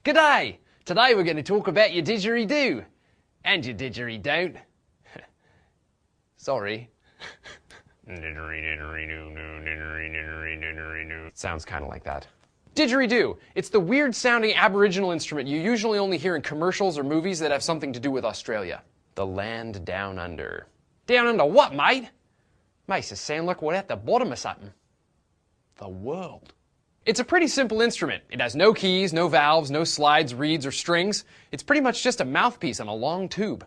G'day! Today we're going to talk about your didgeridoo. And your didgeridoo. Sorry. Sounds kind of like that. Didgeridoo. It's the weird sounding Aboriginal instrument you usually only hear in commercials or movies that have something to do with Australia. The land down under. Down under what, mate? Makes it sound like we're at the bottom of something. The world. It's a pretty simple instrument. It has no keys, no valves, no slides, reeds, or strings. It's pretty much just a mouthpiece on a long tube.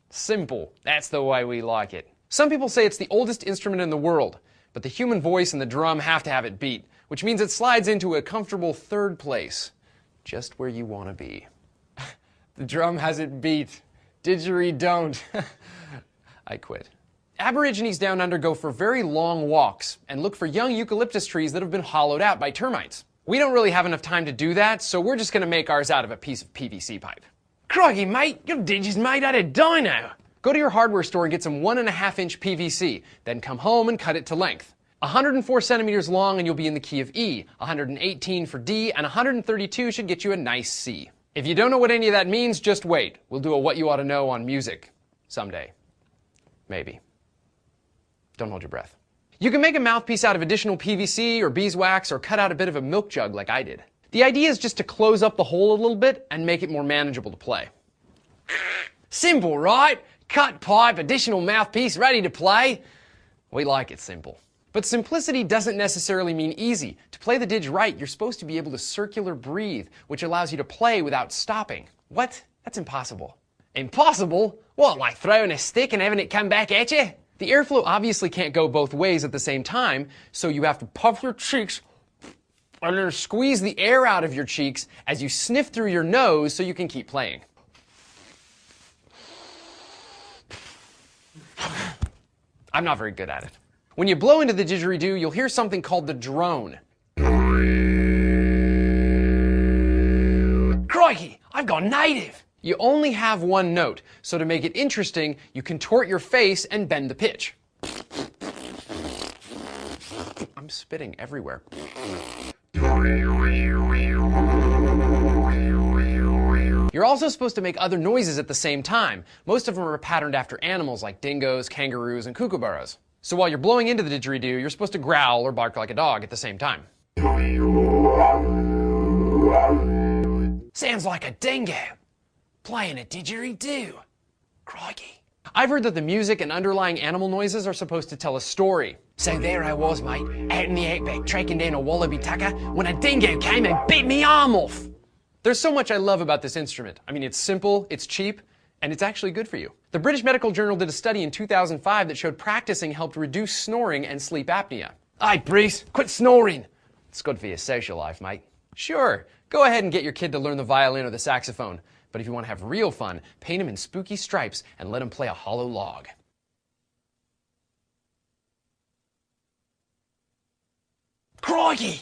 Simple. That's the way we like it. Some people say it's the oldest instrument in the world, but the human voice and the drum have to have it beat, which means it slides into a comfortable third place. Just where you want to be. The drum has it beat. Didgeridoo don't. I quit. Aborigines down under go for very long walks and look for young eucalyptus trees that have been hollowed out by termites. We don't really have enough time to do that, so we're just going to make ours out of a piece of PVC pipe. Crikey, mate, your didge is made out of dino. Go to your hardware store and get some 1.5-inch PVC, then come home and cut it to length. 104 centimeters long and you'll be in the key of E, 118 for D, and 132 should get you a nice C. If you don't know what any of that means, just wait. We'll do a What You Ought to Know on music. Someday. Maybe. Don't hold your breath. You can make a mouthpiece out of additional PVC or beeswax or cut out a bit of a milk jug like I did. The idea is just to close up the hole a little bit and make it more manageable to play. Simple, right? Cut pipe, additional mouthpiece, ready to play. We like it simple. But simplicity doesn't necessarily mean easy. To play the didge right, you're supposed to be able to circular breathe, which allows you to play without stopping. What? That's impossible. Impossible? What, like throwing a stick and having it come back at you? The airflow obviously can't go both ways at the same time, so you have to puff your cheeks and then squeeze the air out of your cheeks as you sniff through your nose so you can keep playing. I'm not very good at it. When you blow into the didgeridoo, you'll hear something called the drone. Crikey, I've gone native! You only have one note, so to make it interesting, you contort your face and bend the pitch. I'm spitting everywhere. You're also supposed to make other noises at the same time. Most of them are patterned after animals like dingoes, kangaroos, and kookaburras. So while you're blowing into the didgeridoo, you're supposed to growl or bark like a dog at the same time. Sounds like a dingo playing a didgeridoo. Crikey. I've heard that the music and underlying animal noises are supposed to tell a story. So there I was, mate, out in the outback tracking down a wallaby tucker when a dingo came and bit me arm off. There's so much I love about this instrument. I mean, it's simple, it's cheap, and it's actually good for you. The British Medical Journal did a study in 2005 that showed practicing helped reduce snoring and sleep apnea. Aye, Bruce, quit snoring. It's good for your social life, mate. Sure, go ahead and get your kid to learn the violin or the saxophone. But if you want to have real fun, paint him in spooky stripes and let him play a hollow log. Crikey!